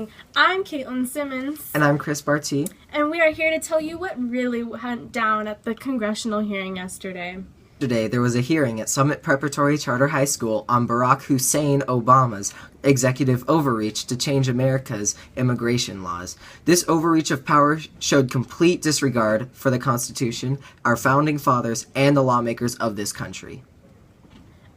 watching. I'm Caitlin Simmons. And I'm Chris Barty. And we are here to tell you what really went down at the congressional hearing yesterday. Today, there was a hearing at Summit Preparatory Charter High School on Barack Hussein Obama's executive overreach to change America's immigration laws. This overreach of power showed complete disregard for the Constitution, our founding fathers, and the lawmakers of this country.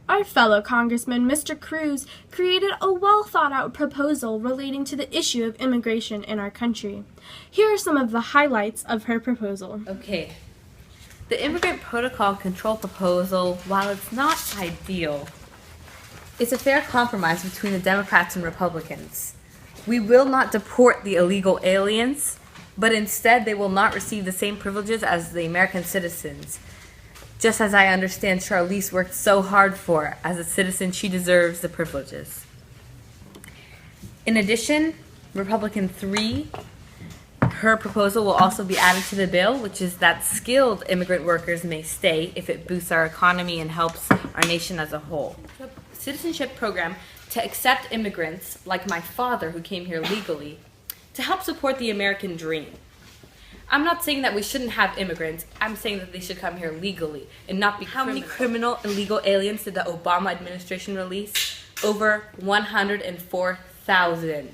Our fellow Congressman, Mr. Cruz, created a well-thought-out proposal relating to the issue of immigration in our country. Here are some of the highlights of her proposal. Okay. The Immigrant Protocol Control proposal, while it's not ideal, it's a fair compromise between the Democrats and Republicans. We will not deport the illegal aliens, but instead they will not receive the same privileges as the American citizens. Just as I understand Charlize worked so hard for, as a citizen, she deserves the privileges. In addition, Republican 3, her proposal will also be added to the bill, which is that skilled immigrant workers may stay if it boosts our economy and helps our nation as a whole. A citizenship program to accept immigrants, like my father who came here legally, to help support the American dream. I'm not saying that we shouldn't have immigrants. I'm saying that they should come here legally and not be How many criminal illegal aliens did the Obama administration release? Over 104,000.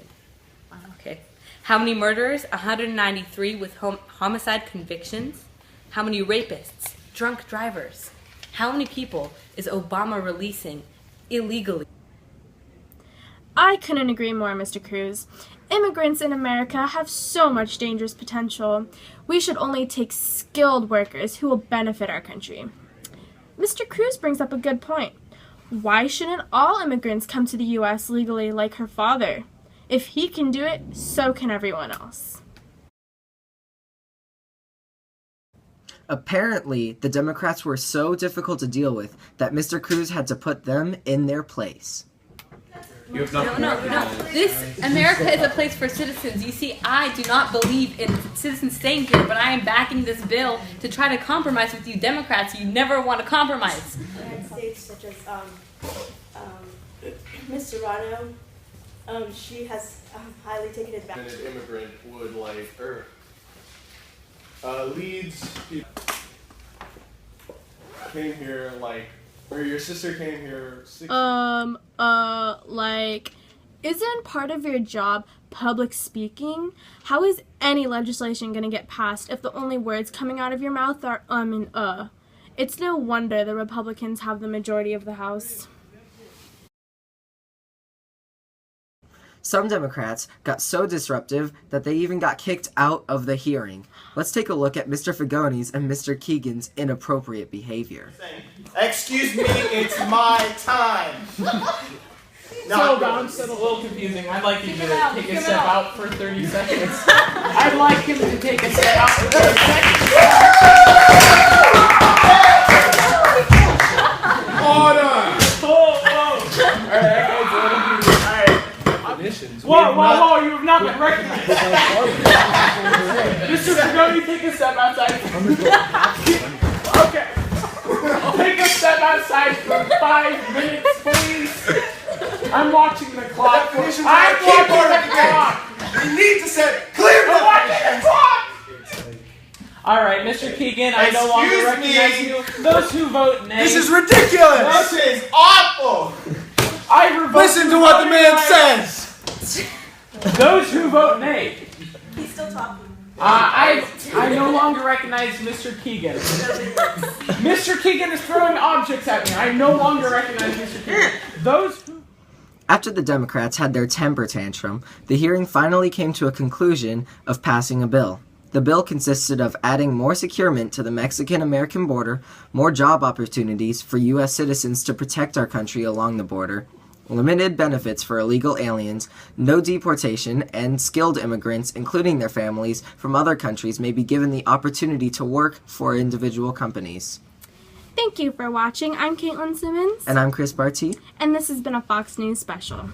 Okay. How many murderers? 193 with homicide convictions. How many rapists? Drunk drivers. How many people is Obama releasing illegally? I couldn't agree more, Mr. Cruz. Immigrants in America have so much dangerous potential. We should only take skilled workers who will benefit our country. Mr. Cruz brings up a good point. Why shouldn't all immigrants come to the U.S. legally like her father? If he can do it, so can everyone else. Apparently, the Democrats were so difficult to deal with that Mr. Cruz had to put them in their place. No. This America is a place for citizens. You see, I do not believe in citizens staying here, but I am backing this bill to try to compromise with you Democrats. You never want to compromise. United States, such as Ms. Serrano, she has highly taken advantage. An immigrant would like her. Leeds people came here or your sister came here. Isn't part of your job public speaking? How is any legislation going to get passed if the only words coming out of your mouth are and It's no wonder the Republicans have the majority of the House. Some Democrats got so disruptive that they even got kicked out of the hearing. Let's take a look at Mr. Fagoni's and Mr. Keegan's inappropriate behavior. Excuse me, it's my time. Settle down, it's a little confusing. I'd like you to take a step out for 30 seconds. I'd like him to take a step out for 30 seconds. Order! Whoa, you have not been recognized. Mr. Fagoni, take a step outside. Okay. Take a step outside for 5 minutes, please. I'm watching the clock. I'm watching the clock. You need to set clear. I'm watching the clock. All right, Mr. Keegan, I no longer recognize you. Those who vote nay. This is ridiculous. This is awful. Listen to what the man says. Those who vote nay. He's still talking. I no longer recognize Mr. Keegan. Mr. Keegan is throwing objects at me. I no longer recognize Mr. Keegan. After the Democrats had their temper tantrum, the hearing finally came to a conclusion of passing a bill. The bill consisted of adding more securement to the Mexican-American border, more job opportunities for U.S. citizens to protect our country along the border, limited benefits for illegal aliens, no deportation, and skilled immigrants, including their families, from other countries may be given the opportunity to work for individual companies. Thank you for watching. I'm Caitlin Simmons. And I'm Chris Barty. And this has been a Fox News special.